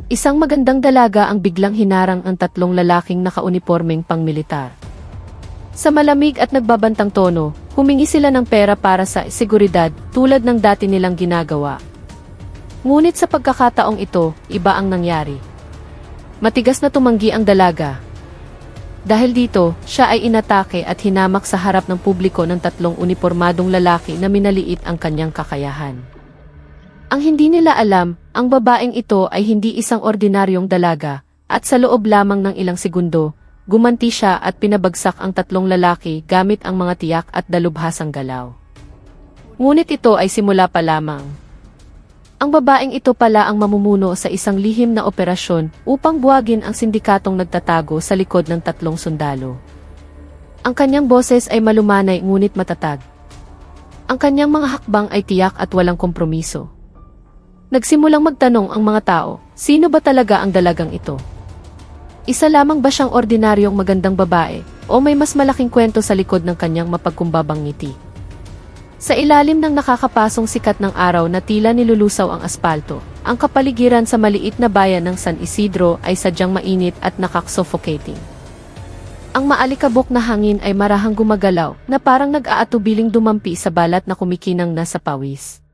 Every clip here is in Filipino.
Isang magandang dalaga ang biglang hinarang ang tatlong lalaking nakaunipormeng pangmilitar. Sa malamig at nagbabantang tono, humingi sila ng pera para sa seguridad tulad ng dati nilang ginagawa. Ngunit sa pagkakataong ito, iba ang nangyari. Matigas na tumanggi ang dalaga. Dahil dito, siya ay inatake at hinamak sa harap ng publiko ng tatlong unipormadong lalaki na minaliit ang kanyang kakayahan. Ang hindi nila alam, ang babaeng ito ay hindi isang ordinaryong dalaga, at sa loob lamang ng ilang segundo, gumanti siya at pinabagsak ang tatlong lalaki gamit ang mga tiyak at dalubhasang galaw. Ngunit ito ay simula pa lamang. Ang babaeng ito pala ang mamumuno sa isang lihim na operasyon upang buwagin ang sindikatong nagtatago sa likod ng tatlong sundalo. Ang kanyang boses ay malumanay ngunit matatag. Ang kanyang mga hakbang ay tiyak at walang kompromiso. Nagsimulang magtanong ang mga tao, sino ba talaga ang dalagang ito? Isa lamang ba siyang ordinaryong magandang babae, o may mas malaking kwento sa likod ng kanyang mapagkumbabang ngiti? Sa ilalim ng nakakapasong sikat ng araw na tila nilulusaw ang aspalto, ang kapaligiran sa maliit na bayan ng San Isidro ay sadyang mainit at nakak-suffocating. Ang maalikabok na hangin ay marahang gumagalaw na parang nag-aatubiling dumampi sa balat na kumikinang nasa pawis.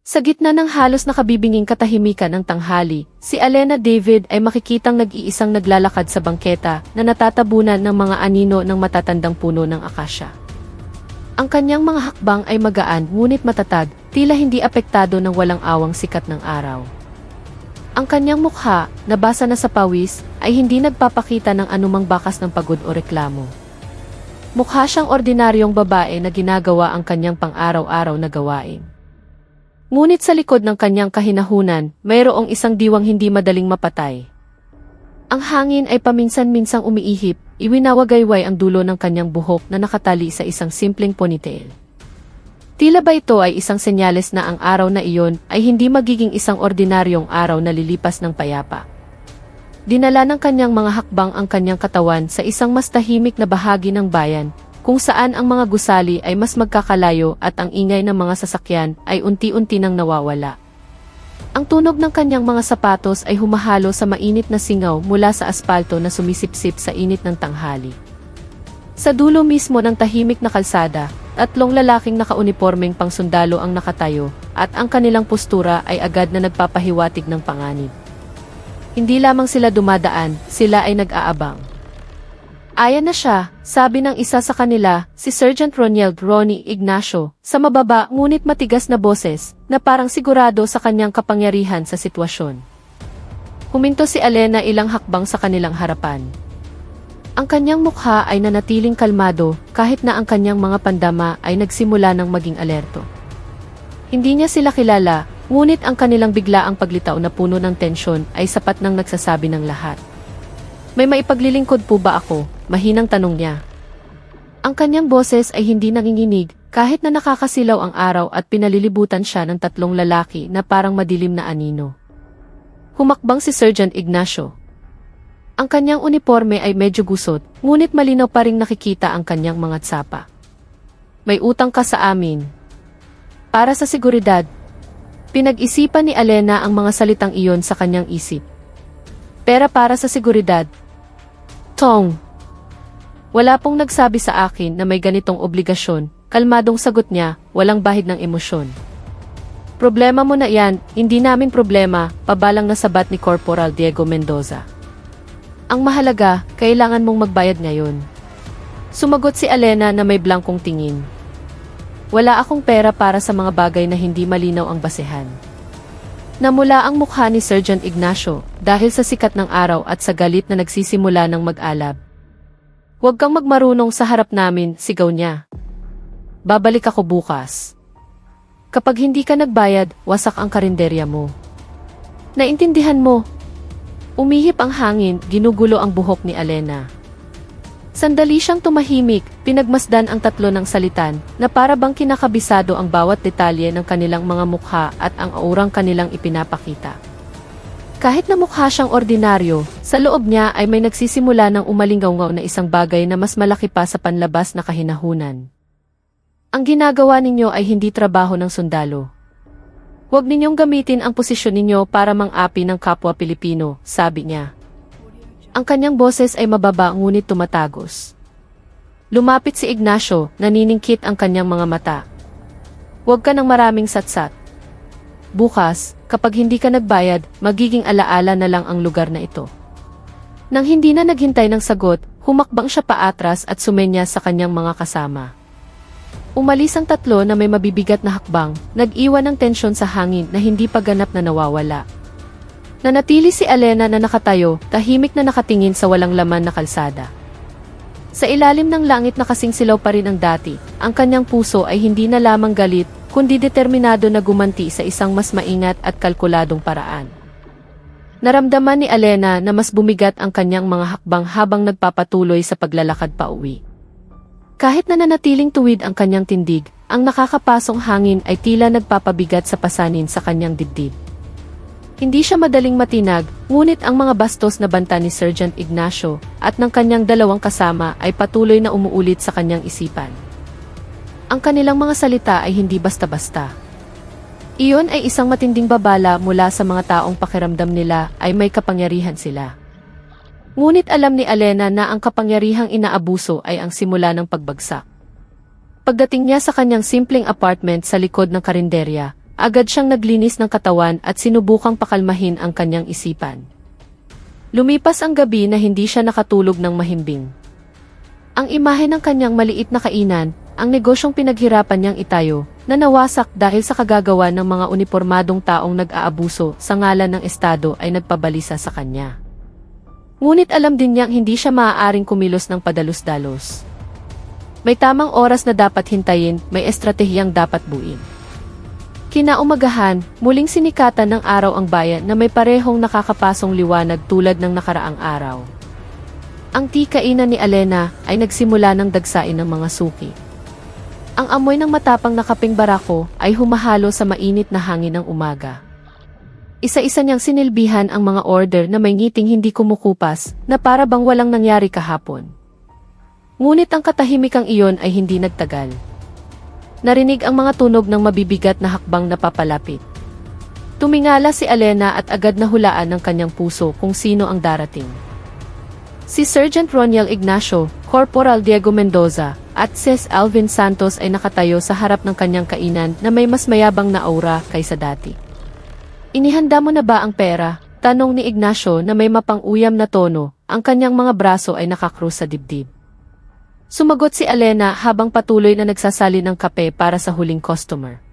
Sa gitna ng halos nakabibinging katahimikan ng tanghali, si Alena David ay makikitang nag-iisang naglalakad sa bangketa na natatabunan ng mga anino ng matatandang puno ng akasya. Ang kanyang mga hakbang ay magaan ngunit matatag, tila hindi apektado ng walang awang sikat ng araw. Ang kanyang mukha, nabasa na sa pawis, ay hindi nagpapakita ng anumang bakas ng pagod o reklamo. Mukha siyang ordinaryong babae na ginagawa ang kanyang pang-araw-araw na gawain. Ngunit sa likod ng kanyang kahinahunan, mayroong isang diwang hindi madaling mapatay. Ang hangin ay paminsan-minsang umiihip, iwinawagayway ang dulo ng kanyang buhok na nakatali sa isang simpleng ponytail. Tila ba ito ay isang senyales na ang araw na iyon ay hindi magiging isang ordinaryong araw na lilipas ng payapa. Dinala ng kanyang mga hakbang ang kanyang katawan sa isang mas tahimik na bahagi ng bayan, kung saan ang mga gusali ay mas magkakalayo at ang ingay ng mga sasakyan ay unti-unti nang nawawala. Ang tunog ng kanyang mga sapatos ay humahalo sa mainit na singaw mula sa aspalto na sumisipsip sa init ng tanghali. Sa dulo mismo ng tahimik na kalsada, tatlong lalaking nakaunipormeng pangsundalo ang nakatayo, at ang kanilang postura ay agad na nagpapahiwatig ng panganib. Hindi lamang sila dumadaan, sila ay nag-aabang. Ayan na siya, sabi ng isa sa kanila, si Sergeant Ronnie Ignacio, sa mababa ngunit matigas na boses, na parang sigurado sa kanyang kapangyarihan sa sitwasyon. Huminto si Alena ilang hakbang sa kanilang harapan. Ang kanyang mukha ay nanatiling kalmado, kahit na ang kanyang mga pandama ay nagsimula ng maging alerto. Hindi niya sila kilala, ngunit ang kanilang biglaang paglitaw na puno ng tensyon ay sapat nang nagsasabi ng lahat. May maipaglilingkod po ba ako? Mahinang tanong niya. Ang kanyang boses ay hindi nanginginig, kahit na nakakasilaw ang araw at pinalilibutan siya ng tatlong lalaki na parang madilim na anino. Humakbang si Sergeant Ignacio. Ang kanyang uniforme ay medyo gusot, ngunit malinaw pa ring nakikita ang kanyang mga tsapa. May utang ka sa amin. Para sa seguridad, pinag-isipan ni Alena ang mga salitang iyon sa kanyang isip. Pera para sa seguridad. Tong. Wala pong nagsabi sa akin na may ganitong obligasyon, kalmadong sagot niya, walang bahid ng emosyon. Problema mo na yan, hindi namin problema, pabalang nasabat ni Corporal Diego Mendoza. Ang mahalaga, kailangan mong magbayad ngayon. Sumagot si Alena na may blankong tingin. Wala akong pera para sa mga bagay na hindi malinaw ang basehan. Namula ang mukha ni Sergeant Ignacio dahil sa sikat ng araw at sa galit na nagsisimula ng mag-alab. Huwag kang magmarunong sa harap namin, sigaw niya. Babalik ako bukas. Kapag hindi ka nagbayad, wasak ang karinderya mo. Naintindihan mo? Umihip ang hangin, ginugulo ang buhok ni Alena. Sandali siyang tumahimik, pinagmasdan ang tatlo ng salitan, na para bang kinakabisado ang bawat detalye ng kanilang mga mukha at ang aurang kanilang ipinapakita. Kahit na mukha siyang ordinaryo, sa loob niya ay may nagsisimula ng umalingaw-ngaw na isang bagay na mas malaki pa sa panlabas na kahinahunan. Ang ginagawa ninyo ay hindi trabaho ng sundalo. Huwag ninyong gamitin ang posisyon ninyo para mang-api ng kapwa Pilipino, sabi niya. Ang kanyang boses ay mababa ngunit tumatagos. Lumapit si Ignacio, naniningkit ang kanyang mga mata. Huwag ka ng maraming satsat. Bukas, kapag hindi ka nagbayad, magiging alaala na lang ang lugar na ito. Nang hindi na naghintay ng sagot, humakbang siya paatras at sumenya sa kanyang mga kasama. Umalis ang tatlo na may mabibigat na hakbang, nag-iwan ng tensyon sa hangin na hindi pa ganap na nawawala. Nanatili si Elena na nakatayo, tahimik na nakatingin sa walang laman na kalsada. Sa ilalim ng langit na kasing silaw pa rin ang dati, ang kanyang puso ay hindi na lamang galit, kundi determinado na gumanti sa isang mas maingat at kalkuladong paraan. Naramdaman ni Elena na mas bumigat ang kanyang mga hakbang habang nagpapatuloy sa paglalakad pa uwi. Kahit na nanatiling tuwid ang kanyang tindig, ang nakakapasong hangin ay tila nagpapabigat sa pasanin sa kanyang dibdib. Hindi siya madaling matinag, ngunit ang mga bastos na banta ni Sergeant Ignacio at ng kanyang dalawang kasama ay patuloy na umuulit sa kanyang isipan. Ang kanilang mga salita ay hindi basta-basta. Iyon ay isang matinding babala mula sa mga taong pakiramdam nila ay may kapangyarihan sila. Ngunit alam ni Elena na ang kapangyarihang inaabuso ay ang simula ng pagbagsak. Pagdating niya sa kanyang simpleng apartment sa likod ng karinderya, agad siyang naglinis ng katawan at sinubukang pakalmahin ang kanyang isipan. Lumipas ang gabi na hindi siya nakatulog ng mahimbing. Ang imahe ng kanyang maliit na kainan, ang negosyong pinaghirapan niyang itayo, na nawasak dahil sa kagagawa ng mga unipormadong taong nag-aabuso sa ngalan ng Estado ay nagpabalisa sa kanya. Ngunit alam din niyang hindi siya maaaring kumilos ng padalos-dalos. May tamang oras na dapat hintayin, may estratehiyang dapat buuin. Kinaumagahan, muling sinikatan ng araw ang bayan na may parehong nakakapasong liwanag tulad ng nakaraang araw. Ang tikainan ni Elena ay nagsimula ng dagsain ng mga suki. Ang amoy ng matapang na kapeng barako ay humahalo sa mainit na hangin ng umaga. Isa-isa niyang sinilbihan ang mga order na may ngiting hindi kumukupas na para bang walang nangyari kahapon. Ngunit ang katahimikang iyon ay hindi nagtagal. Narinig ang mga tunog ng mabibigat na hakbang na papalapit. Tumingala si Elena at agad nahulaan ng kanyang puso kung sino ang darating. Si Sergeant Roniel Ignacio, Corporal Diego Mendoza, at Sis Alvin Santos ay nakatayo sa harap ng kanyang kainan na may mas mayabang na aura kaysa dati. Inihanda mo na ba ang pera? Tanong ni Ignacio na may mapang-uyam na tono, ang kanyang mga braso ay nakakrus sa dibdib. Sumagot si Elena habang patuloy na nagsasali ng kape para sa huling customer.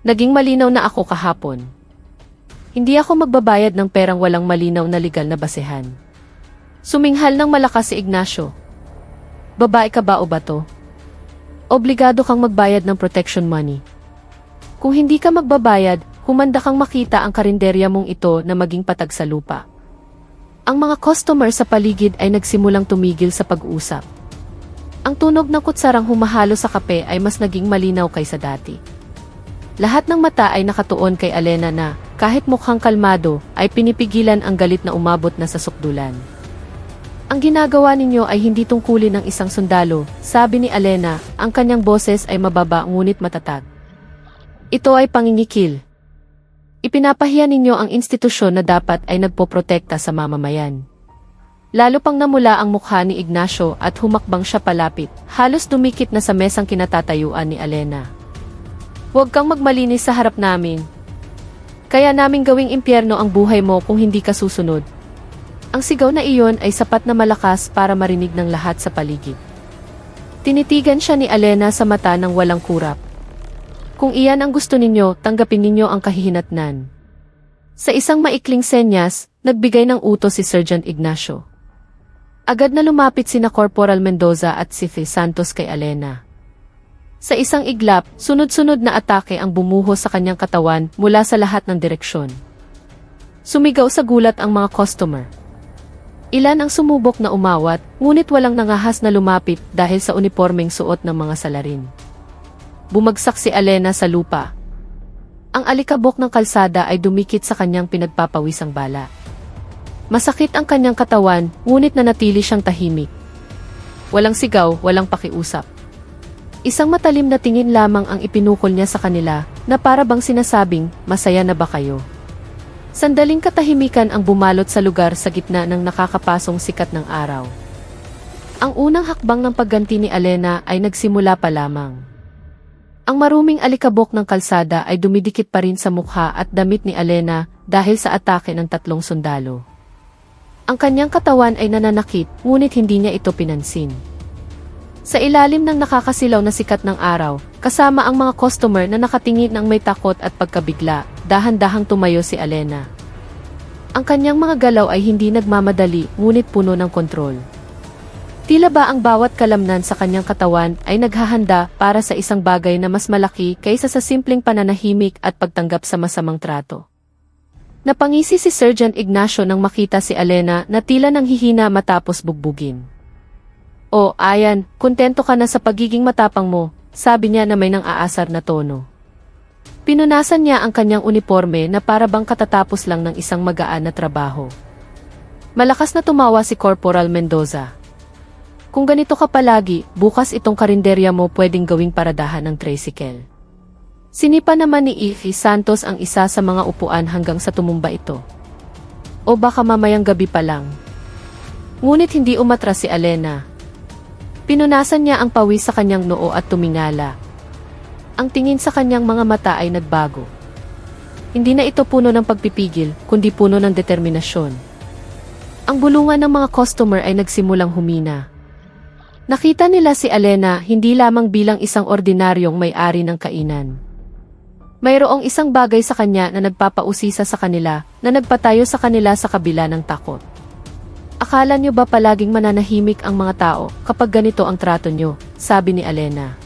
Naging malinaw na ako kahapon. Hindi ako magbabayad ng perang walang malinaw na legal na basehan. Suminghal ng malakas si Ignacio. Babae ka ba o bato? Obligado kang magbayad ng protection money. Kung hindi ka magbabayad, humanda kang makita ang karinderya mong ito na maging patag sa lupa. Ang mga customer sa paligid ay nagsimulang tumigil sa pag-uusap. Ang tunog ng kutsarang humahalo sa kape ay mas naging malinaw kaysa dati. Lahat ng mata ay nakatuon kay Elena na, kahit mukhang kalmado, ay pinipigilan ang galit na umabot na sa sukdulan. Ang ginagawa ninyo ay hindi tungkulin ng isang sundalo, sabi ni Elena, ang kanyang boses ay mababa ngunit matatag. Ito ay pangingikil. Ipinapahiya ninyo ang institusyon na dapat ay nagpoprotekta sa mamamayan. Lalo pang namula ang mukha ni Ignacio at humakbang siya palapit, halos dumikit na sa mesang kinatatayuan ni Elena. Huwag kang magmalinis sa harap namin. Kaya naming gawing impyerno ang buhay mo kung hindi ka susunod. Ang sigaw na iyon ay sapat na malakas para marinig ng lahat sa paligid. Tinitigan siya ni Elena sa mata ng walang kurap. Kung iyan ang gusto ninyo, tanggapin ninyo ang kahihinatnan. Sa isang maikling senyas, nagbigay ng utos si Sergeant Ignacio. Agad na lumapit sina Corporal Mendoza at si Santos kay Elena. Sa isang iglap, sunod-sunod na atake ang bumuhos sa kanyang katawan mula sa lahat ng direksyon. Sumigaw sa gulat ang mga customer. Ilan ang sumubok na umawat, ngunit walang nangahas na lumapit dahil sa unipormeng suot ng mga salarin. Bumagsak si Elena sa lupa. Ang alikabok ng kalsada ay dumikit sa kanyang pinagpapawisang bala. Masakit ang kanyang katawan, ngunit nanatili siyang tahimik. Walang sigaw, walang pakiusap. Isang matalim na tingin lamang ang ipinukol niya sa kanila, na para bang sinasabing, masaya na ba kayo? Sandaling katahimikan ang bumalot sa lugar sa gitna ng nakakapasong sikat ng araw. Ang unang hakbang ng pagganti ni Alena ay nagsimula pa lamang. Ang maruming alikabok ng kalsada ay dumidikit pa rin sa mukha at damit ni Alena dahil sa atake ng 3 sundalo. Ang kanyang katawan ay nananakit, ngunit hindi niya ito pinansin. Sa ilalim ng nakakasilaw na sikat ng araw, kasama ang mga customer na nakatingin ng may takot at pagkabigla, dahan-dahang tumayo si Alena. Ang kanyang mga galaw ay hindi nagmamadali, ngunit puno ng kontrol. Tila ba ang bawat kalamnan sa kanyang katawan ay naghahanda para sa isang bagay na mas malaki kaysa sa simpleng pananahimik at pagtanggap sa masamang trato. Napangisi si Sergeant Ignacio nang makita si Alena na tila nanghihina matapos bugbugin. "Oh, ayan, kontento ka na sa pagiging matapang mo," sabi niya na may nang-aasar na tono. Pinunasan niya ang kanyang uniforme na para bang katatapos lang ng isang magaan na trabaho. Malakas na tumawa si Corporal Mendoza. "Kung ganito ka palagi, bukas itong karinderya mo pwedeng gawing paradahan ng tricycle." Sinipa naman ni Ify Santos ang isa sa mga upuan hanggang sa tumumba ito. "O baka mamayang gabi pa lang." Ngunit hindi umatras si Alena. Pinunasan niya ang pawis sa kanyang noo at tumingala. Ang tingin sa kanyang mga mata ay nagbago. Hindi na ito puno ng pagpipigil, kundi puno ng determinasyon. Ang bulungan ng mga customer ay nagsimulang humina. Nakita nila si Alena hindi lamang bilang isang ordinaryong may-ari ng kainan. Mayroong isang bagay sa kanya na nagpapausisa sa kanila, na nagpatayo sa kanila sa kabila ng takot. "Akala niyo ba palaging mananahimik ang mga tao kapag ganito ang trato niyo?" sabi ni Alena.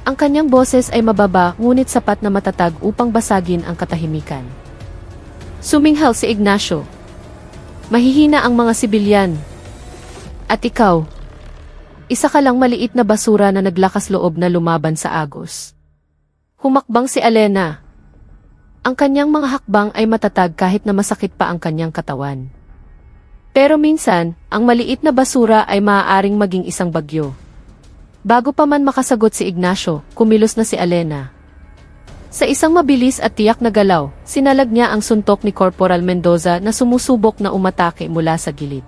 Ang kanyang boses ay mababa ngunit sapat na matatag upang basagin ang katahimikan. Suminghal si Ignacio. "Mahihina ang mga sibilyan. At ikaw, isa ka lang maliit na basura na naglakas loob na lumaban sa agos." Humakbang si Alena. Ang kanyang mga hakbang ay matatag kahit na masakit pa ang kanyang katawan. Pero minsan, ang maliit na basura ay maaaring maging isang bagyo. Bago pa man makasagot si Ignacio, kumilos na si Alena. Sa isang mabilis at tiyak na galaw, sinalag niya ang suntok ni Corporal Mendoza na sumusubok na umatake mula sa gilid.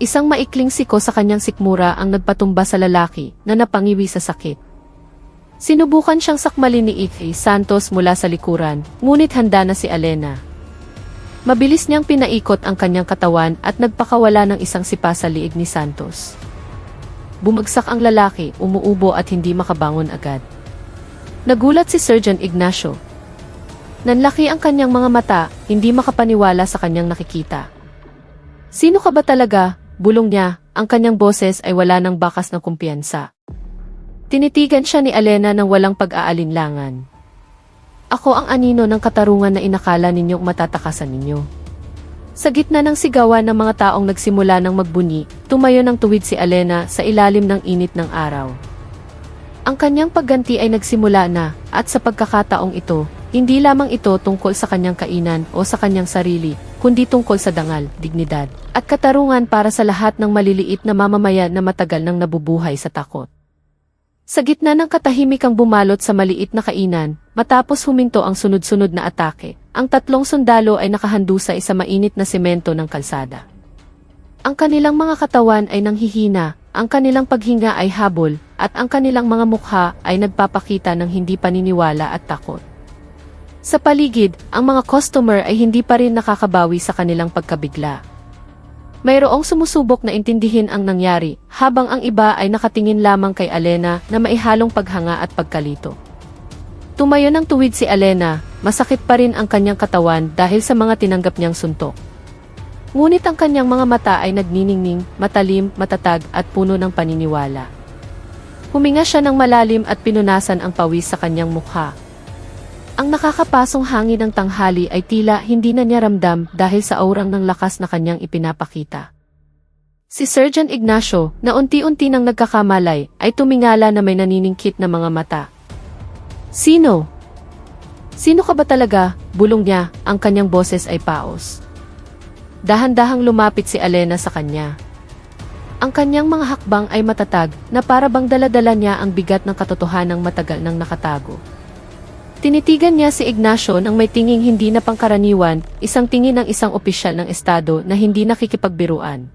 Isang maikling siko sa kanyang sikmura ang nagpatumba sa lalaki na napangiwi sa sakit. Sinubukan siyang sakmalin ni Ify Santos mula sa likuran, ngunit handa na si Alena. Mabilis niyang pinaikot ang kanyang katawan at nagpakawala ng isang sipa sa liig ni Santos. Bumagsak ang lalaki, umuubo at hindi makabangon agad. Nagulat si Sergeant Ignacio. Nanlaki ang kanyang mga mata, hindi makapaniwala sa kanyang nakikita. "Sino ka ba talaga?" bulong niya, ang kanyang boses ay wala ng bakas ng kumpiyansa. Tinitigan siya ni Alena ng walang pag-aalinlangan. "Ako ang anino ng katarungan na inakala ninyong matatakasan ninyo." Sa gitna ng sigawan ng mga taong nagsimula ng magbunyi, tumayo ng tuwid si Alena sa ilalim ng init ng araw. Ang kanyang pagganti ay nagsimula na, at sa pagkakataong ito, hindi lamang ito tungkol sa kanyang kainan o sa kanyang sarili, kundi tungkol sa dangal, dignidad, at katarungan para sa lahat ng maliliit na mamamayan na matagal nang nabubuhay sa takot. Sa gitna ng katahimikang bumalot sa maliit na kainan, matapos huminto ang sunod-sunod na atake, ang 3 sundalo ay nakahandusa sa mainit na semento ng kalsada. Ang kanilang mga katawan ay nanghihina, ang kanilang paghinga ay habol, at ang kanilang mga mukha ay nagpapakita ng hindi paniniwala at takot. Sa paligid, ang mga customer ay hindi pa rin nakakabawi sa kanilang pagkabigla. Mayroong sumusubok na intindihin ang nangyari, habang ang iba ay nakatingin lamang kay Alena na maihalong paghanga at pagkalito. Tumayo ng tuwid si Alena, masakit pa rin ang kanyang katawan dahil sa mga tinanggap niyang suntok. Ngunit ang kanyang mga mata ay nagniningning, matalim, matatag at puno ng paniniwala. Huminga siya ng malalim at pinunasan ang pawis sa kanyang mukha. Ang nakakapasong hangin ng tanghali ay tila hindi na niya ramdam dahil sa aurang ng lakas na kanyang ipinapakita. Si Sergeant Ignacio, na unti-unti nang nagkakamalay, ay tumingala na may naniningkit na mga mata. "Sino? Sino ka ba talaga?" bulong niya, ang kanyang boses ay paos. Dahan-dahang lumapit si Alena sa kanya. Ang kanyang mga hakbang ay matatag na para bang dala-dala niya ang bigat ng katotohanang matagal nang nakatago. Tinitigan niya si Ignacio nang may tinging hindi na pangkaraniwan, isang tingin ng isang opisyal ng estado na hindi nakikipagbiruan.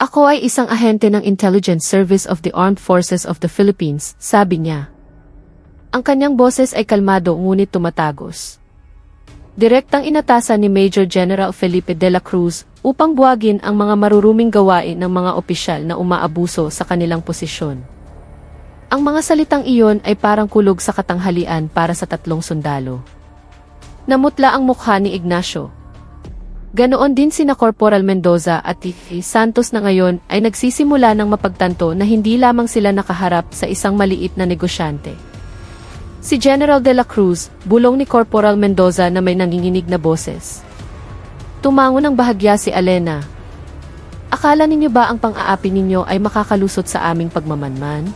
Ako ay isang ahente ng Intelligence Service of the Armed Forces of the Philippines, sabi niya. Ang kanyang boses ay kalmado ngunit tumatagos. Direktang inatasan ni Major General Felipe de la Cruz upang buwagin ang mga maruruming gawain ng mga opisyal na umaabuso sa kanilang posisyon. Ang mga salitang iyon ay parang kulog sa katanghalian para sa tatlong sundalo. Namutla ang mukha ni Ignacio. Ganoon din sina Corporal Mendoza at Santos na ngayon ay nagsisimula ng mapagtanto na hindi lamang sila nakaharap sa isang maliit na negosyante. Si General de la Cruz, bulong ni Corporal Mendoza na may nanginginig na boses. Tumango ng bahagya si Elena. Akala ninyo ba ang pang-aapi ninyo ay makakalusot sa aming pagmamanman?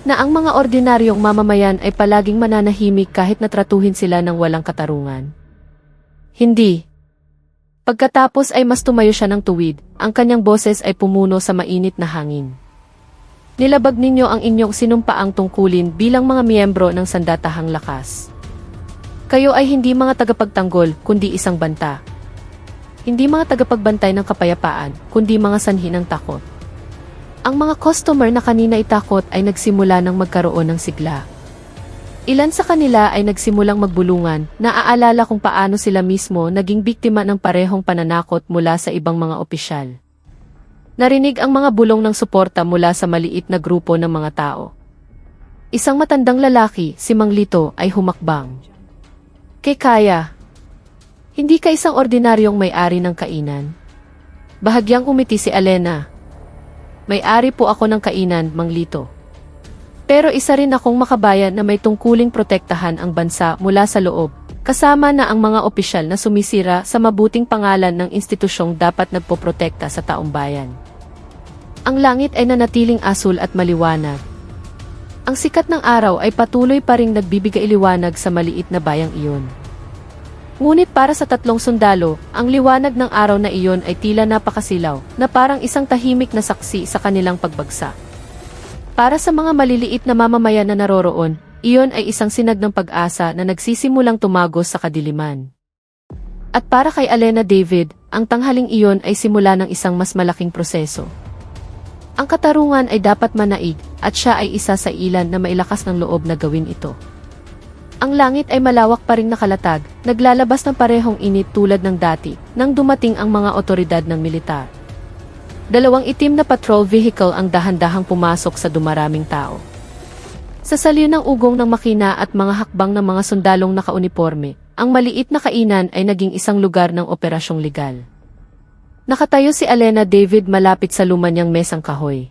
Na ang mga ordinaryong mamamayan ay palaging mananahimik kahit natratuhin sila ng walang katarungan? Hindi. Pagkatapos ay mas tumayo siya ng tuwid, ang kanyang boses ay pumuno sa mainit na hangin. Nilabag ninyo ang inyong sinumpaang tungkulin bilang mga miyembro ng sandatahang lakas. Kayo ay hindi mga tagapagtanggol, kundi isang banta. Hindi mga tagapagbantay ng kapayapaan, kundi mga sanhi ng takot. Ang mga customer na kanina itakot ay nagsimula ng magkaroon ng sigla. Ilan sa kanila ay nagsimulang magbulungan, naaalala kung paano sila mismo naging biktima ng parehong pananakot mula sa ibang mga opisyal. Narinig ang mga bulong ng suporta mula sa maliit na grupo ng mga tao. Isang matandang lalaki, si Mang Lito, ay humakbang. Kaya. Hindi ka isang ordinaryong may-ari ng kainan. Bahagyang umiti si Elena. May-ari po ako ng kainan, Mang Lito. Pero isa rin akong makabayan na may tungkuling protektahan ang bansa mula sa loob, kasama na ang mga opisyal na sumisira sa mabuting pangalan ng institusyong dapat nagpoprotekta sa taong bayan. Ang langit ay nanatiling asul at maliwanag. Ang sikat ng araw ay patuloy pa ring nagbibigay liwanag sa maliit na bayang iyon. Ngunit para sa tatlong sundalo, ang liwanag ng araw na iyon ay tila napakasilaw, na parang isang tahimik na saksi sa kanilang pagbagsak. Para sa mga maliliit na mamamayan na naroroon, iyon ay isang sinag ng pag-asa na nagsisimulang tumagos sa kadiliman. At para kay Elena David, ang tanghaling iyon ay simula ng isang mas malaking proseso. Ang katarungan ay dapat manaig, at siya ay isa sa ilan na mailakas ng loob na gawin ito. Ang langit ay malawak pa ring nakalatag, naglalabas ng parehong init tulad ng dati, nang dumating ang mga otoridad ng militar. Dalawang itim na patrol vehicle ang dahan-dahang pumasok sa dumaraming tao. Sa salyo ng ugong ng makina at mga hakbang ng mga sundalong nakauniporme, ang maliit na kainan ay naging isang lugar ng operasyong legal. Nakatayo si Elena David malapit sa luma niyang mesang kahoy.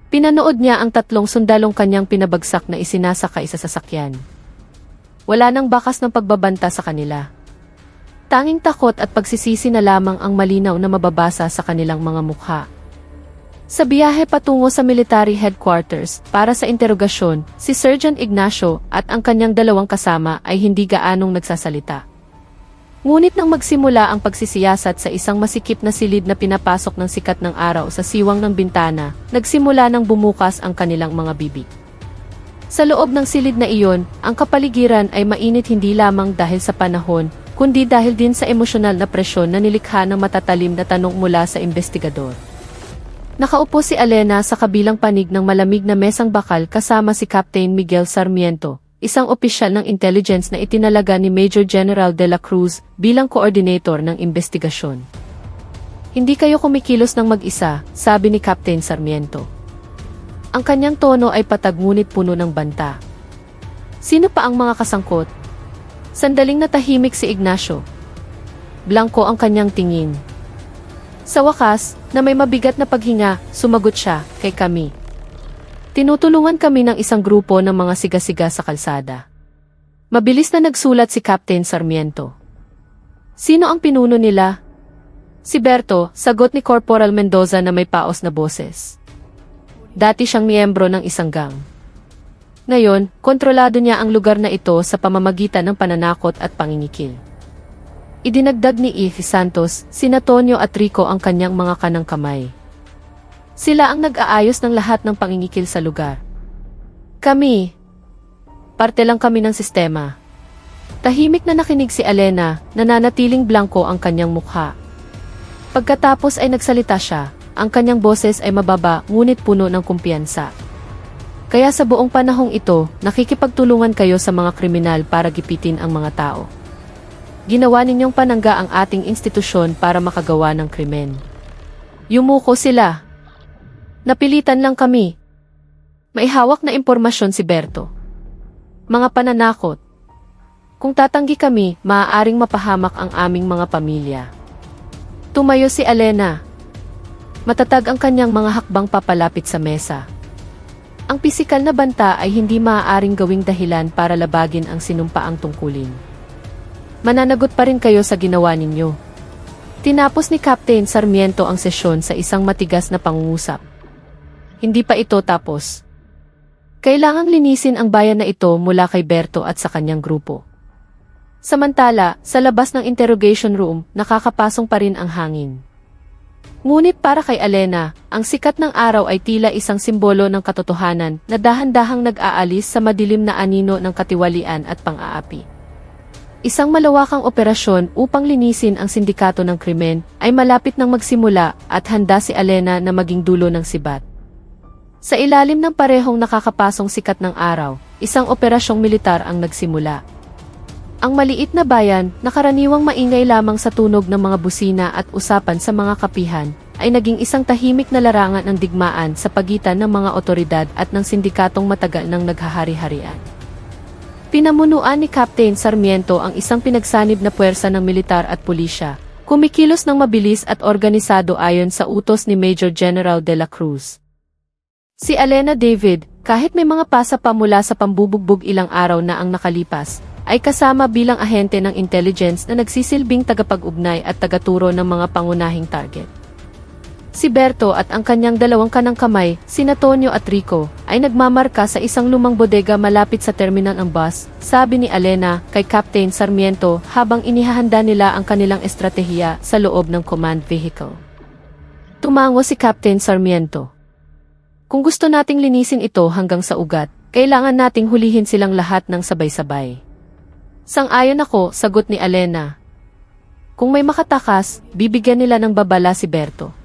Pinanood niya ang tatlong sundalong kanyang pinabagsak na isinasakay sa sasakyan. Wala nang bakas ng pagbabanta sa kanila. Tanging takot at pagsisisi na lamang ang malinaw na mababasa sa kanilang mga mukha. Sa biyahe patungo sa military headquarters para sa interogasyon, si Sergeant Ignacio at ang kanyang dalawang kasama ay hindi gaanong nagsasalita. Ngunit nang magsimula ang pagsisiyasat sa isang masikip na silid na pinapasok ng sikat ng araw sa siwang ng bintana, nagsimula ng bumukas ang kanilang mga bibig. Sa loob ng silid na iyon, ang kapaligiran ay mainit hindi lamang dahil sa panahon, kundi dahil din sa emosyonal na presyon na nilikha ng matatalim na tanong mula sa investigador. Nakaupo si Elena sa kabilang panig ng malamig na mesang bakal kasama si Captain Miguel Sarmiento, isang opisyal ng intelligence na itinalaga ni Major General de la Cruz bilang coordinator ng investigasyon. Hindi kayo kumikilos ng mag-isa, sabi ni Captain Sarmiento. Ang kanyang tono ay patag ngunit puno ng banta. Sino pa ang mga kasangkot? Sandaling natahimik si Ignacio. Blanko ang kanyang tingin. Sa wakas, na may mabigat na paghinga, sumagot siya, kay kami. Tinutulungan kami ng isang grupo ng mga siga-siga sa kalsada. Mabilis na nagsulat si Captain Sarmiento. Sino ang pinuno nila? Si Berto, sagot ni Corporal Mendoza na may paos na boses. Dati siyang miyembro ng isang gang. Ngayon, kontrolado niya ang lugar na ito sa pamamagitan ng pananakot at pangingikil. Idinagdag ni Ife Santos, sina Tonyo at Rico ang kanyang mga kanang kamay. Sila ang nag-aayos ng lahat ng pangingikil sa lugar. Kami, parte lang kami ng sistema. Tahimik na nakinig si Elena, nananatiling blanko ang kanyang mukha. Pagkatapos ay nagsalita siya, ang kanyang boses ay mababa ngunit puno ng kumpiyansa. Kaya sa buong panahong ito, nakikipagtulungan kayo sa mga kriminal para gipitin ang mga tao. Ginawa ninyong panangga ang ating institusyon para makagawa ng krimen. Yumuko sila. Napilitan lang kami. May hawak na impormasyon si Berto. Mga pananakot. Kung tatanggi kami, maaaring mapahamak ang aming mga pamilya. Tumayo si Elena. Matatag ang kanyang mga hakbang papalapit sa mesa. Ang pisikal na banta ay hindi maaaring gawing dahilan para labagin ang sinumpaang tungkulin. Mananagot pa rin kayo sa ginawa ninyo. Tinapos ni Captain Sarmiento ang sesyon sa isang matigas na pangungusap. Hindi pa ito tapos. Kailangang linisin ang bayan na ito mula kay Berto at sa kanyang grupo. Samantala, sa labas ng interrogation room, nakakapasong pa rin ang hangin. Ngunit para kay Elena, ang sikat ng araw ay tila isang simbolo ng katotohanan na dahan-dahang nag-aalis sa madilim na anino ng katiwalian at pang-aapi. Isang malawakang operasyon upang linisin ang sindikato ng krimen ay malapit nang magsimula at handa si Elena na maging dulo ng sibat. Sa ilalim ng parehong nakakapasong sikat ng araw, isang operasyong militar ang nagsimula. Ang maliit na bayan, na karaniwang maingay lamang sa tunog ng mga busina at usapan sa mga kapihan, ay naging isang tahimik na larangan ng digmaan sa pagitan ng mga otoridad at ng sindikatong matagal nang naghahari-harian. Pinamunuan ni Captain Sarmiento ang isang pinagsanib na puwersa ng militar at pulisya, kumikilos ng mabilis at organisado ayon sa utos ni Major General de la Cruz. Si Elena David, kahit may mga pasa pa mula sa pambubugbog ilang araw na ang nakalipas, ay kasama bilang ahente ng intelligence na nagsisilbing tagapag-ugnay at tagaturo ng mga pangunahing target. Si Berto at ang kanyang dalawang kanang kamay, sina Tonyo at Rico, ay nagmamarka sa isang lumang bodega malapit sa terminal ng bus, sabi ni Elena kay Captain Sarmiento habang inihahanda nila ang kanilang estratehiya sa loob ng command vehicle. Tumango si Captain Sarmiento. Kung gusto nating linisin ito hanggang sa ugat, kailangan nating hulihin silang lahat ng sabay-sabay. Sang-ayon ako, sagot ni Elena. Kung may makatakas, bibigyan nila ng babala si Berto.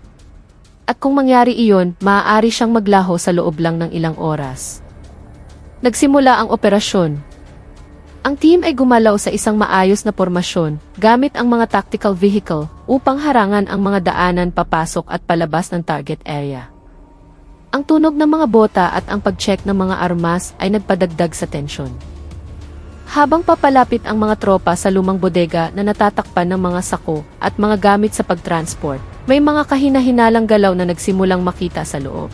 At kung mangyari iyon, maaari siyang maglaho sa loob lang ng ilang oras. Nagsimula ang operasyon. Ang team ay gumalaw sa isang maayos na pormasyon, gamit ang mga tactical vehicle, upang harangan ang mga daanan papasok at palabas ng target area. Ang tunog ng mga bota at ang pag-check ng mga armas ay nagpadagdag sa tensyon. Habang papalapit ang mga tropa sa lumang bodega na natatakpan ng mga sako at mga gamit sa pagtransport, may mga kahina-hinalang galaw na nagsimulang makita sa loob.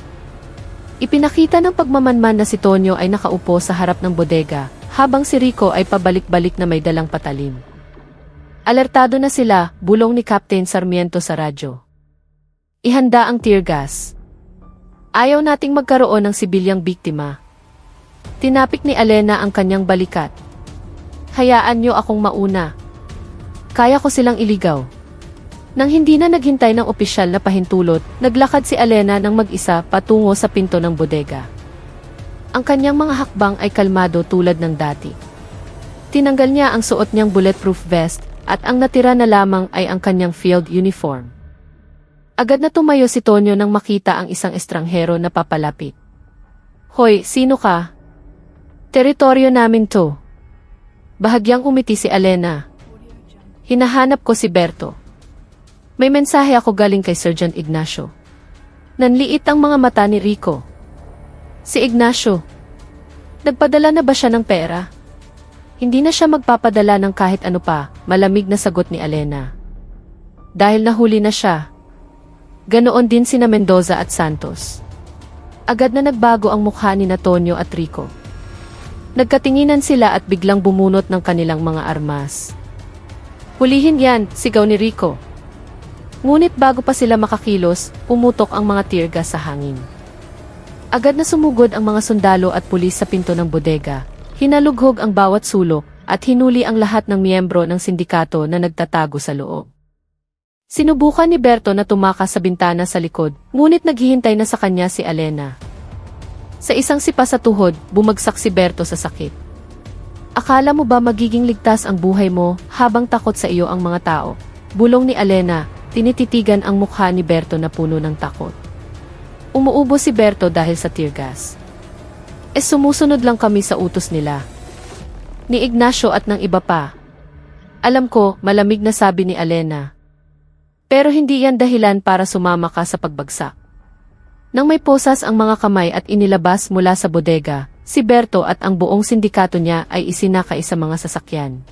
Ipinakita ng pagmamanman na si Tonyo ay nakaupo sa harap ng bodega, habang si Rico ay pabalik-balik na may dalang patalim. Alertado na sila, bulong ni Captain Sarmiento sa radyo. Ihanda ang tear gas. Ayaw nating magkaroon ng sibilyang biktima. Tinapik ni Elena ang kanyang balikat. Hayaan niyo akong mauna. Kaya ko silang iligaw. Nang hindi na naghintay ng opisyal na pahintulot, naglakad si Elena ng mag-isa patungo sa pinto ng bodega. Ang kanyang mga hakbang ay kalmado tulad ng dati. Tinanggal niya ang suot niyang bulletproof vest, at ang natira na lamang ay ang kanyang field uniform. Agad na tumayo si Tonyo nang makita ang isang estranghero na papalapit. Hoy, sino ka? Teritoryo namin to. Bahagyang umiti si Elena. Hinahanap ko si Berto. May mensahe ako galing kay Sergeant Ignacio. Nanliit ang mga mata ni Rico. Si Ignacio. Nagpadala na ba siya ng pera? Hindi na siya magpapadala ng kahit ano pa, malamig na sagot ni Elena. Dahil nahuli na siya. Ganoon din sina Mendoza at Santos. Agad na nagbago ang mukha ni Tonyo at Rico. Nagkatinginan sila at biglang bumunot ng kanilang mga armas. Hulihin yan, sigaw ni Rico. Ngunit bago pa sila makakilos, pumutok ang mga tear gas sa hangin. Agad na sumugod ang mga sundalo at pulis sa pinto ng bodega, hinalughog ang bawat sulok, at hinuli ang lahat ng miyembro ng sindikato na nagtatago sa loob. Sinubukan ni Berto na tumakas sa bintana sa likod, ngunit naghihintay na sa kanya si Alena. Sa isang sipa sa tuhod, bumagsak si Berto sa sakit. Akala mo ba magiging ligtas ang buhay mo habang takot sa iyo ang mga tao? Bulong ni Alena, tinititigan ang mukha ni Berto na puno ng takot. Umuubo si Berto dahil sa tear gas. Sumusunod lang kami sa utos nila. Ni Ignacio at ng iba pa. Alam ko, malamig na sabi ni Alena. Pero hindi yan dahilan para sumama ka sa pagbagsak. Nang may posas ang mga kamay at inilabas mula sa bodega, si Berto at ang buong sindikato niya ay isinakay sa mga sasakyan.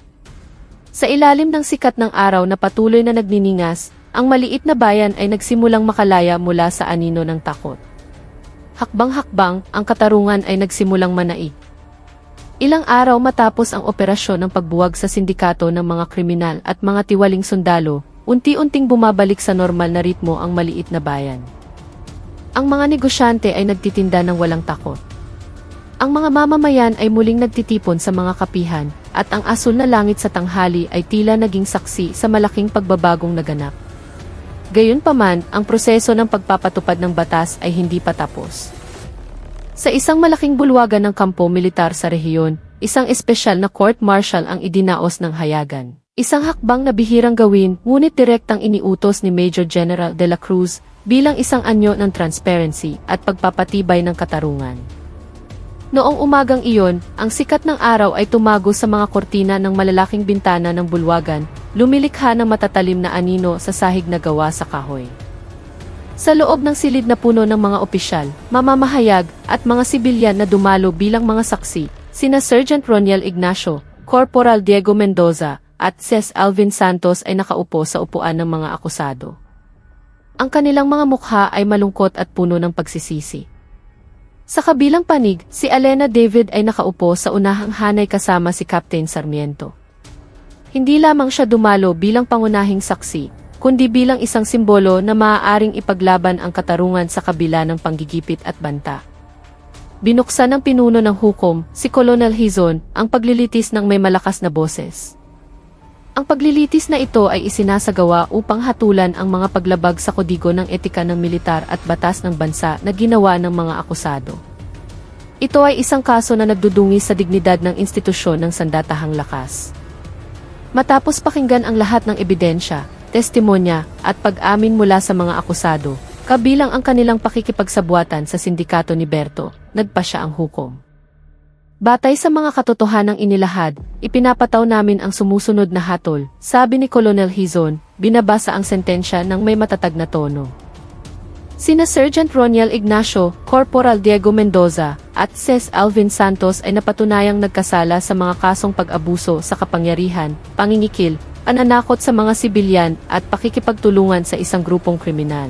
Sa ilalim ng sikat ng araw na patuloy na nagniningas, ang maliit na bayan ay nagsimulang makalaya mula sa anino ng takot. Hakbang-hakbang, ang katarungan ay nagsimulang manaig. Ilang araw matapos ang operasyon ng pagbuwag sa sindikato ng mga kriminal at mga tiwaling sundalo, unti-unting bumabalik sa normal na ritmo ang maliit na bayan. Ang mga negosyante ay nagtitinda ng walang takot. Ang mga mamamayan ay muling nagtitipon sa mga kapihan, at ang asul na langit sa tanghali ay tila naging saksi sa malaking pagbabagong naganap. Gayunpaman, ang proseso ng pagpapatupad ng batas ay hindi pa tapos. Sa isang malaking bulwagan ng kampo militar sa rehiyon, isang espesyal na court-martial ang idinaos ng hayagan. Isang hakbang na bihirang gawin, ngunit direktang iniutos ni Major General de la Cruz bilang isang anyo ng transparency at pagpapatibay ng katarungan. Noong umagang iyon, ang sikat ng araw ay tumago sa mga kortina ng malalaking bintana ng bulwagan, lumilikha ng matatalim na anino sa sahig na gawa sa kahoy. Sa loob ng silid na puno ng mga opisyal, mamamahayag, at mga sibilyan na dumalo bilang mga saksi, sina Sergeant Roniel Ignacio, Corporal Diego Mendoza, at Ces Alvin Santos ay nakaupo sa upuan ng mga akusado. Ang kanilang mga mukha ay malungkot at puno ng pagsisisi. Sa kabilang panig, si Alena David ay nakaupo sa unahang hanay kasama si Captain Sarmiento. Hindi lamang siya dumalo bilang pangunahing saksi, kundi bilang isang simbolo na maaaring ipaglaban ang katarungan sa kabila ng panggigipit at banta. Binuksan ng pinuno ng hukom, si Colonel Hizon, ang paglilitis ng may malakas na boses. Ang paglilitis na ito ay isinasagawa upang hatulan ang mga paglabag sa kodigo ng etika ng militar at batas ng bansa na ginawa ng mga akusado. Ito ay isang kaso na nagdudungi sa dignidad ng institusyon ng sandatahang lakas. Matapos pakinggan ang lahat ng ebidensya, testimonya, at pag-amin mula sa mga akusado, kabilang ang kanilang pakikipagsabuatan sa sindikato ni Berto, nagpasya ang hukom. Batay sa mga katotohanang inilahad, ipinapataw namin ang sumusunod na hatol, sabi ni Colonel Hizon, binabasa ang sentensya ng may matatag na tono. Sina Sergeant Roniel Ignacio, Corporal Diego Mendoza, at Ces Alvin Santos ay napatunayang nagkasala sa mga kasong pag-abuso sa kapangyarihan, pangingikil, pananakot sa mga sibilyan at pakikipagtulungan sa isang grupong kriminal.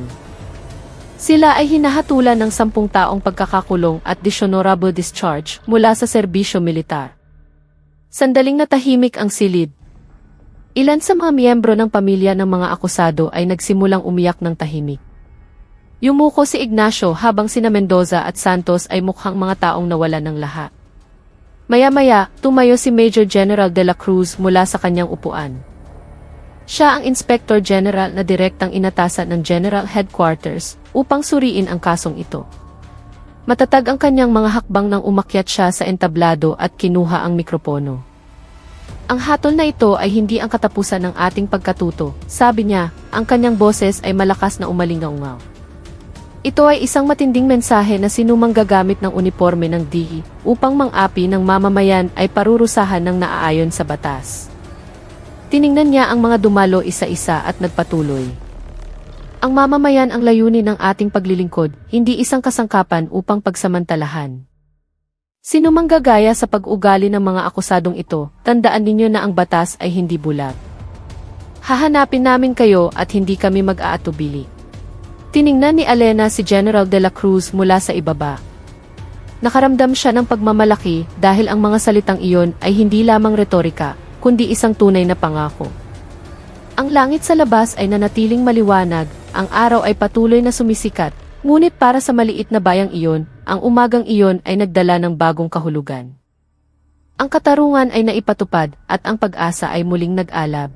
Sila ay hinahatulan ng 10 taong pagkakakulong at dishonorable discharge mula sa serbisyo militar. Sandaling natahimik ang silid. Ilan sa mga miyembro ng pamilya ng mga akusado ay nagsimulang umiyak ng tahimik. Yumuko si Ignacio habang sina Mendoza at Santos ay mukhang mga taong nawalan ng lahat. Maya-maya, tumayo si Major General de la Cruz mula sa kanyang upuan. Siya ang Inspector General na direktang inatasan ng General Headquarters upang suriin ang kasong ito. Matatag ang kanyang mga hakbang nang umakyat siya sa entablado at kinuha ang mikropono. Ang hatol na ito ay hindi ang katapusan ng ating pagkatuto, sabi niya, ang kanyang boses ay malakas na umalingaw. Ito ay isang matinding mensahe na sinumang gagamit ng uniforme ng DE upang mang-api ng mamamayan ay parurusahan ng naaayon sa batas. Tiningnan niya ang mga dumalo isa-isa at nagpatuloy. Ang mamamayan ang layunin ng ating paglilingkod, hindi isang kasangkapan upang pagsamantalahan. Sino mang gagaya sa pag-ugali ng mga akusadong ito, tandaan ninyo na ang batas ay hindi bulag. Hahanapin namin kayo at hindi kami mag-aatubili. Tiningnan ni Alena si General de la Cruz mula sa ibaba. Nakaramdam siya ng pagmamalaki dahil ang mga salitang iyon ay hindi lamang retorika, kundi isang tunay na pangako. Ang langit sa labas ay nanatiling maliwanag, ang araw ay patuloy na sumisikat, ngunit para sa maliit na bayang iyon, ang umagang iyon ay nagdala ng bagong kahulugan. Ang katarungan ay naipatupad at ang pag-asa ay muling nag-alab.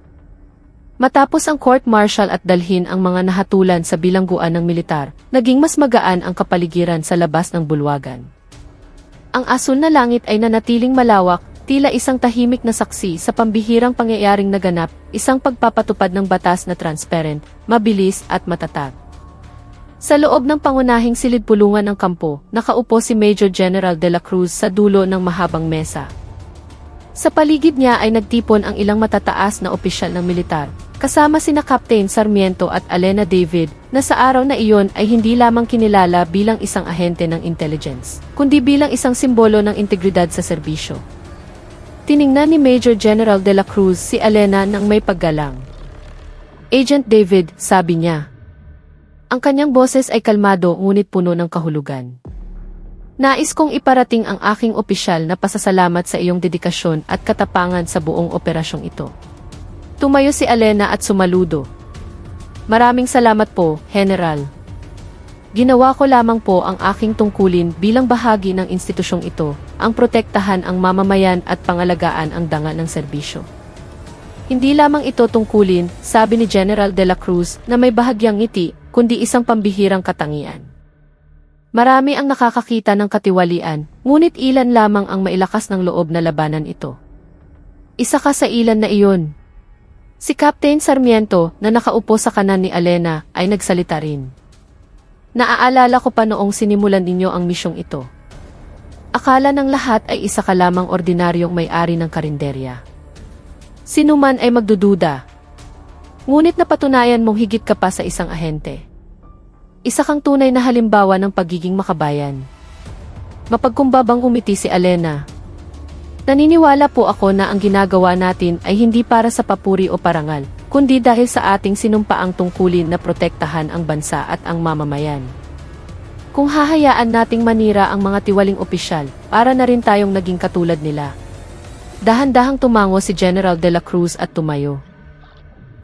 Matapos ang court-martial at dalhin ang mga nahatulan sa bilangguan ng militar, naging mas magaan ang kapaligiran sa labas ng bulwagan. Ang asul na langit ay nanatiling malawak, tila isang tahimik na saksi sa pambihirang pangyayaring naganap, isang pagpapatupad ng batas na transparent, mabilis at matatag. Sa loob ng pangunahing silid-pulungan ng kampo, nakaupo si Major General de la Cruz sa dulo ng mahabang mesa. Sa paligid niya ay nagtipon ang ilang matataas na opisyal ng militar, kasama sina Captain Sarmiento at Elena David, na sa araw na iyon ay hindi lamang kinilala bilang isang ahente ng intelligence, kundi bilang isang simbolo ng integridad sa serbisyo. Tiningnan ni Major General de la Cruz si Elena nang may paggalang. "Agent David," sabi niya. Ang kanyang boses ay kalmado ngunit puno ng kahulugan. "Nais kong iparating ang aking opisyal na pasasalamat sa iyong dedikasyon at katapangan sa buong operasyong ito." Tumayo si Elena at sumaludo. "Maraming salamat po, General. Ginawa ko lamang po ang aking tungkulin bilang bahagi ng institusyong ito, ang protektahan ang mamamayan at pangalagaan ang danga ng serbisyo." Hindi lamang ito tungkulin, sabi ni General de la Cruz na may bahagyang ngiti, kundi isang pambihirang katangian. Marami ang nakakakita ng katiwalian, ngunit ilan lamang ang mailakas ng loob na labanan ito. Isa ka sa ilan na iyon. Si Captain Sarmiento, na nakaupo sa kanan ni Elena, ay nagsalita rin. "Naaalala ko pa noong sinimulan ninyo ang misyong ito. Akala ng lahat ay isa ka lamang ordinaryong may-ari ng karinderya. Sino man ay magdududa. Ngunit napatunayan mong higit ka pa sa isang ahente. Isa kang tunay na halimbawa ng pagiging makabayan." Mapagkumbabang umiti si Elena. "Naniniwala po ako na ang ginagawa natin ay hindi para sa papuri o parangal, kundi dahil sa ating sinumpaang tungkulin na protektahan ang bansa at ang mamamayan. Kung hahayaan nating manira ang mga tiwaling opisyal, para na rin tayong naging katulad nila." Dahan-dahang tumango si General de la Cruz at tumayo.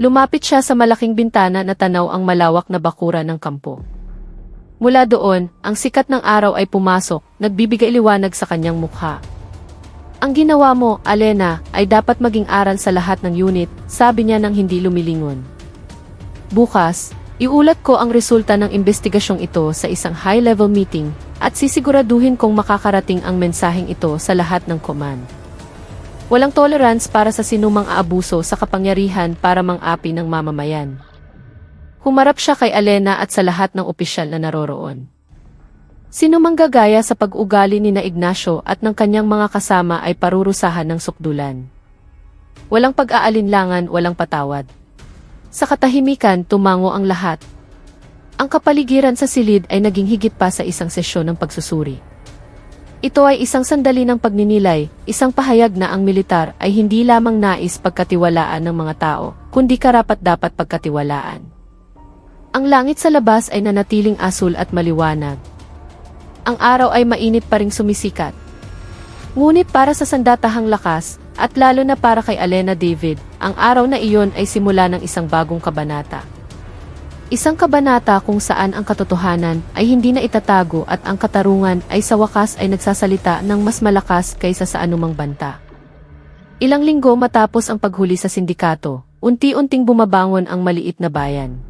Lumapit siya sa malaking bintana na tanaw ang malawak na bakuran ng kampo. Mula doon, ang sikat ng araw ay pumasok, nagbibigay liwanag sa kanyang mukha. "Ang ginawa mo, Elena, ay dapat maging aral sa lahat ng unit," sabi niya nang hindi lumilingon. "Bukas, iulat ko ang resulta ng investigasyong ito sa isang high-level meeting, at sisiguraduhin kong makakarating ang mensaheng ito sa lahat ng command. Walang tolerance para sa sinumang aabuso sa kapangyarihan para mang-api ng mamamayan." Humarap siya kay Elena at sa lahat ng opisyal na naroroon. Sino mang gagaya sa pag-ugali ni na Ignacio at ng kanyang mga kasama ay parurusahan ng sukdulan. Walang pag-aalinlangan, walang patawad. Sa katahimikan, tumango ang lahat. Ang kapaligiran sa silid ay naging higit pa sa isang sesyon ng pagsusuri. Ito ay isang sandali ng pagninilay, isang pahayag na ang militar ay hindi lamang nais pagkatiwalaan ng mga tao, kundi karapat-dapat pagkatiwalaan. Ang langit sa labas ay nanatiling asul at maliwanag. Ang araw ay mainit pa ring sumisikat. Ngunit para sa sandatahang lakas, at lalo na para kay Elena David, ang araw na iyon ay simula ng isang bagong kabanata. Isang kabanata kung saan ang katotohanan ay hindi na itatago at ang katarungan ay sa wakas ay nagsasalita ng mas malakas kaysa sa anumang banta. Ilang linggo matapos ang paghuli sa sindikato, unti-unting bumabangon ang maliit na bayan.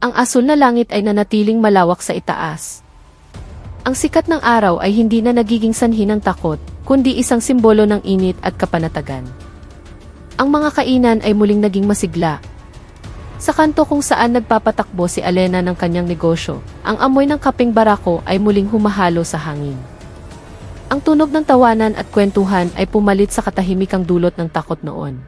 Ang asul na langit ay nanatiling malawak sa itaas. Ang sikat ng araw ay hindi na nagiging sanhi ng takot, kundi isang simbolo ng init at kapanatagan. Ang mga kainan ay muling naging masigla. Sa kanto kung saan nagpapatakbo si Elena ng kanyang negosyo, ang amoy ng kapeng barako ay muling humahalo sa hangin. Ang tunog ng tawanan at kwentuhan ay pumalit sa katahimikang dulot ng takot noon.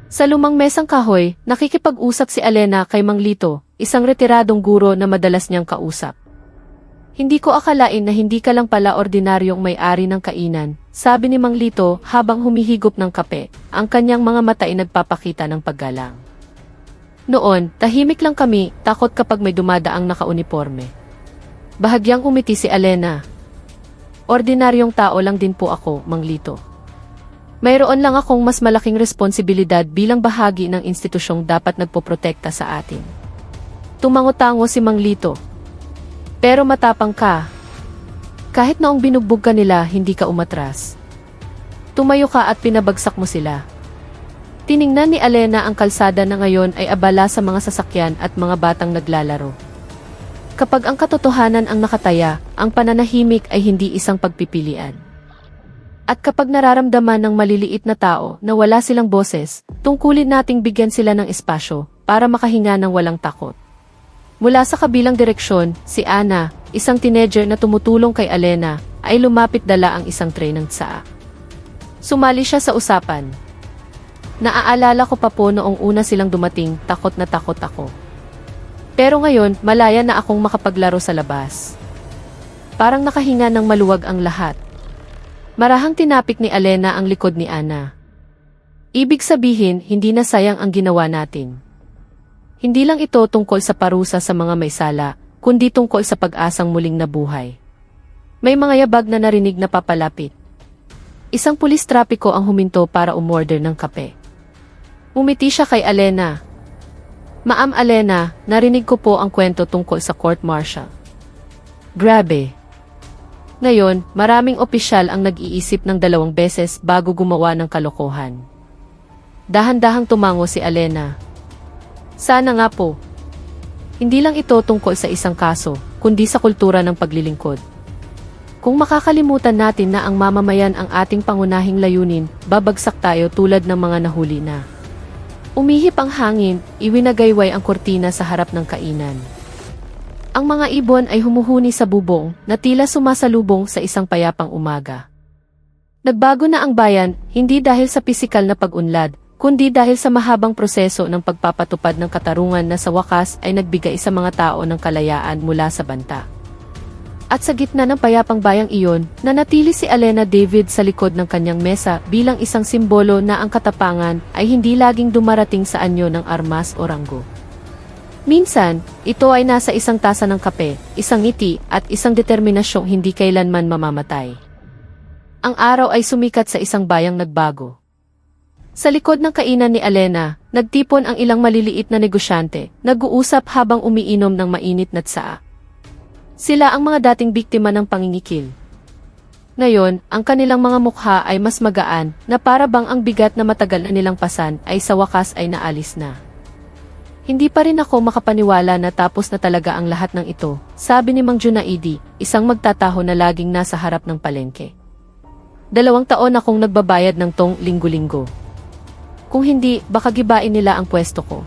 Sa lumang mesang kahoy, nakikipag-usap si Elena kay Mang Lito, isang retiradong guro na madalas niyang kausap. "Hindi ko akalain na hindi ka lang pala ordinaryong may-ari ng kainan," sabi ni Mang Lito habang humihigop ng kape, ang kanyang mga mata ay nagpapakita ng paggalang. "Noon, tahimik lang kami, takot kapag may dumadaang nakauniporme." Bahagyang umiti si Elena. "Ordinaryong tao lang din po ako, Mang Lito. Mayroon lang akong mas malaking responsibilidad bilang bahagi ng institusyong dapat nagpoprotekta sa atin." Tumango-tango si Mang Lito. "Pero matapang ka. Kahit noong binugbog ka nila, hindi ka umatras. Tumayo ka at pinabagsak mo sila. Tiningnan ni Alena ang kalsada na ngayon ay abala sa mga sasakyan at mga batang naglalaro. Kapag ang katotohanan ang nakataya, ang pananahimik ay hindi isang pagpipilian. At kapag nararamdaman ng maliliit na tao na wala silang boses, tungkulin nating bigyan sila ng espasyo para makahinga ng walang takot. Mula sa kabilang direksyon, si Ana, isang teenager na tumutulong kay Alena, ay lumapit dala ang isang tray ng tsaa. Sumali siya sa usapan. Naaalala ko pa po noong una silang dumating, takot na takot ako. Pero ngayon, malaya na akong makapaglaro sa labas. Parang nakahinga ng maluwag ang lahat. Marahang tinapik ni Alena ang likod ni Ana. Ibig sabihin, hindi na sayang ang ginawa natin. Hindi lang ito tungkol sa parusa sa mga may sala, kundi tungkol sa pag-asang muling nabuhay. May mga yabag na narinig na papalapit. Isang pulis trapiko ang huminto para umorder ng kape. Umiti siya kay Alena. Ma'am Alena, narinig ko po ang kwento tungkol sa court-martial. Grabe. Ngayon, maraming opisyal ang nag-iisip ng 2 beses bago gumawa ng kalokohan. Dahan-dahang tumango si Alena. Sana nga po. Hindi lang ito tungkol sa isang kaso, kundi sa kultura ng paglilingkod. Kung makakalimutan natin na ang mamamayan ang ating pangunahing layunin, babagsak tayo tulad ng mga nahuli na. Umihip ang hangin, iwinagayway ang kurtina sa harap ng kainan. Ang mga ibon ay humuhuni sa bubong na tila sumasalubong sa isang payapang umaga. Nagbago na ang bayan, hindi dahil sa pisikal na pag-unlad, kundi dahil sa mahabang proseso ng pagpapatupad ng katarungan na sa wakas ay nagbigay sa mga tao ng kalayaan mula sa banta. At sa gitna ng payapang bayang iyon, nanatili si Alena David sa likod ng kanyang mesa bilang isang simbolo na ang katapangan ay hindi laging dumarating sa anyo ng armas o ranggo. Minsan, ito ay nasa isang tasa ng kape, isang ngiti, at isang determinasyong hindi kailanman mamamatay. Ang araw ay sumikat sa isang bayang nagbago. Sa likod ng kainan ni Alena, nagtipon ang ilang maliliit na negosyante, nag-uusap habang umiinom ng mainit na tsaa. Sila ang mga dating biktima ng pangingikil. Ngayon, ang kanilang mga mukha ay mas magaan na para bang ang bigat na matagal na nilang pasan ay sa wakas ay naalis na. Hindi pa rin ako makapaniwala na tapos na talaga ang lahat ng ito, sabi ni Mang Junaidi, isang magtataho na laging nasa harap ng palengke. 2 taon akong nagbabayad ng tong linggo-linggo. Kung hindi, baka gibain nila ang pwesto ko.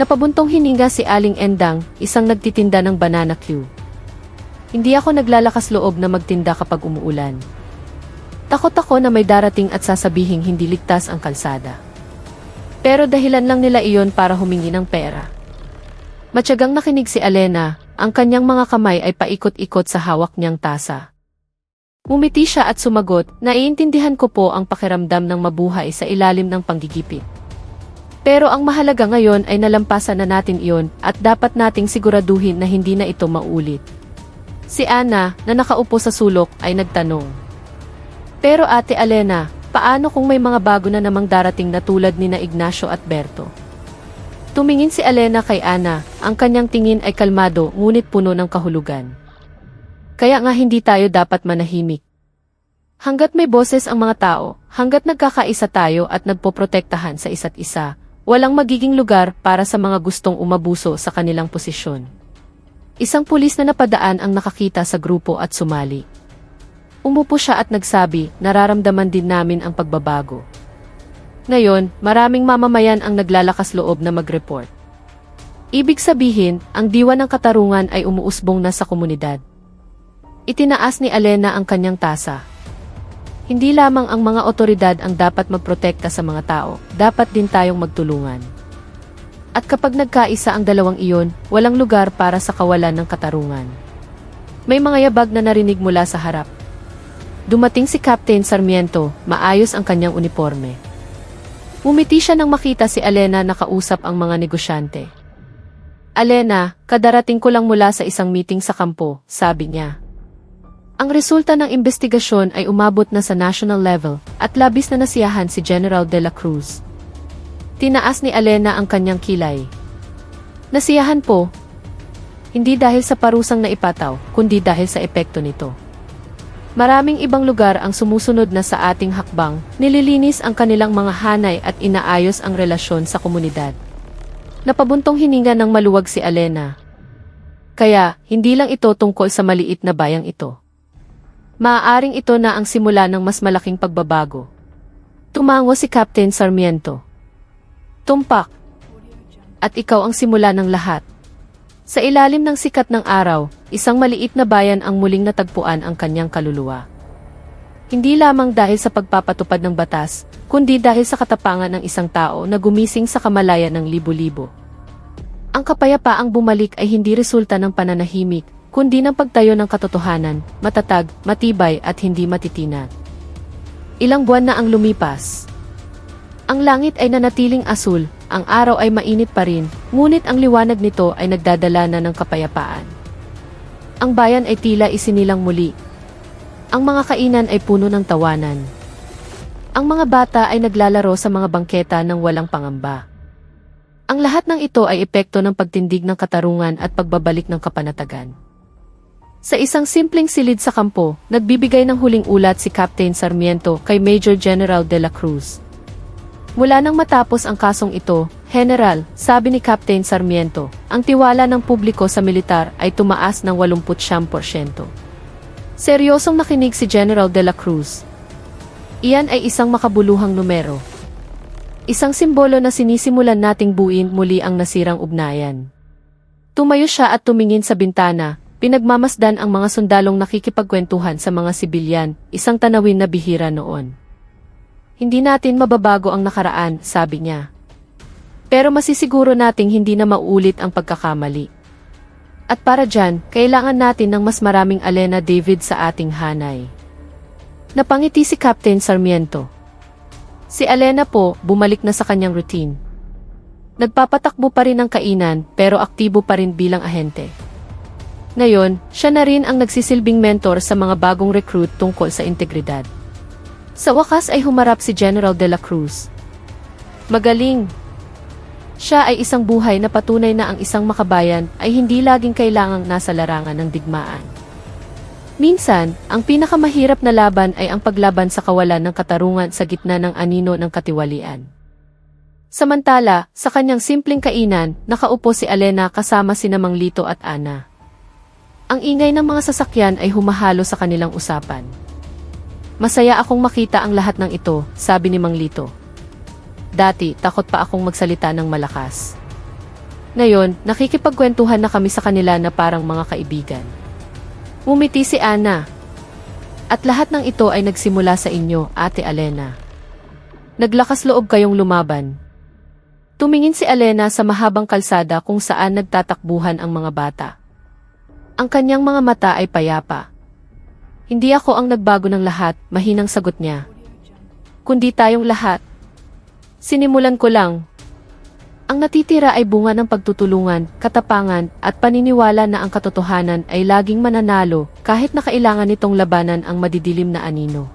Napabuntong hininga si Aling Endang, isang nagtitinda ng banana Q. Hindi ako naglalakas loob na magtinda kapag umuulan. Takot ako na may darating at sasabihing hindi ligtas ang kalsada. Pero dahilan lang nila iyon para humingi ng pera. Matyagang nakinig si Alena, ang kanyang mga kamay ay paikot-ikot sa hawak niyang tasa. Umiti siya at sumagot, naiintindihan ko po ang pakiramdam ng mabuhay sa ilalim ng panggigipit. Pero ang mahalaga ngayon ay nalampasan na natin iyon at dapat nating siguraduhin na hindi na ito maulit. Si Ana, na nakaupo sa sulok, ay nagtanong. Pero Ate Alena, paano kung may mga bago na namang darating na tulad ni na Ignacio at Berto? Tumingin si Alena kay Ana, ang kanyang tingin ay kalmado ngunit puno ng kahulugan. Kaya nga hindi tayo dapat manahimik. Hanggat may boses ang mga tao, hanggat nagkakaisa tayo at nagpoprotektahan sa isa't isa, walang magiging lugar para sa mga gustong umabuso sa kanilang posisyon. Isang pulis na napadaan ang nakakita sa grupo at sumali. Umupo siya at nagsabi, nararamdaman din namin ang pagbabago. Ngayon, maraming mamamayan ang naglalakas loob na mag-report. Ibig sabihin, ang diwa ng katarungan ay umuusbong na sa komunidad. Itinaas ni Alena ang kanyang tasa. Hindi lamang ang mga otoridad ang dapat magprotekta sa mga tao, dapat din tayong magtulungan. At kapag nagkaisa ang dalawang iyon, walang lugar para sa kawalan ng katarungan. May mga yabag na narinig mula sa harap. Dumating si Captain Sarmiento, maayos ang kanyang uniforme. Umiti siya nang makita si Alena na kausap ang mga negosyante. Alena, kadarating ko lang mula sa isang meeting sa kampo, sabi niya. Ang resulta ng investigasyon ay umabot na sa national level at labis na nasiyahan si General de la Cruz. Tinaas ni Alena ang kanyang kilay. Nasiyahan po. Hindi dahil sa parusang naipataw, kundi dahil sa epekto nito. Maraming ibang lugar ang sumusunod na sa ating hakbang, nililinis ang kanilang mga hanay at inaayos ang relasyon sa komunidad. Napabuntong hininga ng maluwag si Alena. Kaya, hindi lang ito tungkol sa maliit na bayang ito. Maaaring ito na ang simula ng mas malaking pagbabago. Tumango si Captain Sarmiento. Tumpak. At ikaw ang simula ng lahat. Sa ilalim ng sikat ng araw, isang maliit na bayan ang muling natagpuan ang kanyang kaluluwa. Hindi lamang dahil sa pagpapatupad ng batas, kundi dahil sa katapangan ng isang tao na gumising sa kamalayan ng libo-libo. Ang kapayapaang bumalik ay hindi resulta ng pananahimik, kundi ng pagtayo ng katotohanan, matatag, matibay at hindi matitinag. Ilang buwan na ang lumipas. Ang langit ay nanatiling asul, ang araw ay mainit pa rin, ngunit ang liwanag nito ay nagdadala na ng kapayapaan. Ang bayan ay tila isinilang muli. Ang mga kainan ay puno ng tawanan. Ang mga bata ay naglalaro sa mga bangketa ng walang pangamba. Ang lahat ng ito ay epekto ng pagtindig ng katarungan at pagbabalik ng kapanatagan. Sa isang simpleng silid sa kampo, nagbibigay ng huling ulat si Captain Sarmiento kay Major General de la Cruz. Mula nang matapos ang kasong ito, General, sabi ni Captain Sarmiento, ang tiwala ng publiko sa militar ay tumaas ng 89%. Seryosong nakinig si General de la Cruz. Iyan ay isang makabuluhang numero. Isang simbolo na sinisimulan nating buuin muli ang nasirang ugnayan. Tumayo siya at tumingin sa bintana, pinagmamasdan ang mga sundalong nakikipagkwentuhan sa mga sibilyan, isang tanawin na bihira noon. Hindi natin mababago ang nakaraan, sabi niya. Pero masisiguro nating hindi na mauulit ang pagkakamali. At para dyan, kailangan natin ng mas maraming Alena David sa ating hanay. Napangiti si Captain Sarmiento. Si Alena po, bumalik na sa kanyang routine. Nagpapatakbo pa rin ang kainan, pero aktibo pa rin bilang ahente. Ngayon, siya na rin ang nagsisilbing mentor sa mga bagong recruit tungkol sa integridad. Sa wakas ay humarap si General de la Cruz. Magaling! Siya ay isang buhay na patunay na ang isang makabayan ay hindi laging kailangang nasa larangan ng digmaan. Minsan, ang pinakamahirap na laban ay ang paglaban sa kawalan ng katarungan sa gitna ng anino ng katiwalian. Samantala, sa kanyang simpleng kainan, nakaupo si Alena kasama sina Mang Lito at Ana. Ang ingay ng mga sasakyan ay humahalo sa kanilang usapan. Masaya akong makita ang lahat ng ito, sabi ni Mang Lito. Dati, takot pa akong magsalita ng malakas. Ngayon, nakikipagkwentuhan na kami sa kanila na parang mga kaibigan. Ngumiti si Ana. At lahat ng ito ay nagsimula sa inyo, Ate Alena. Naglakas loob kayong lumaban. Tumingin si Alena sa mahabang kalsada kung saan nagtatakbuhan ang mga bata. Ang kanyang mga mata ay payapa. Hindi ako ang nagbago ng lahat, mahinang sagot niya. Kundi tayong lahat. Sinimulan ko lang. Ang natitira ay bunga ng pagtutulungan, katapangan, at paniniwala na ang katotohanan ay laging mananalo kahit na kailangan nitong labanan ang madidilim na anino.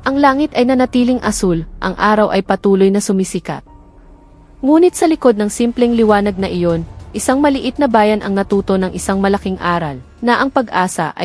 Ang langit ay nanatiling asul, ang araw ay patuloy na sumisikat. Ngunit sa likod ng simpleng liwanag na iyon, isang maliit na bayan ang natuto ng isang malaking aral, na ang pag-asa ay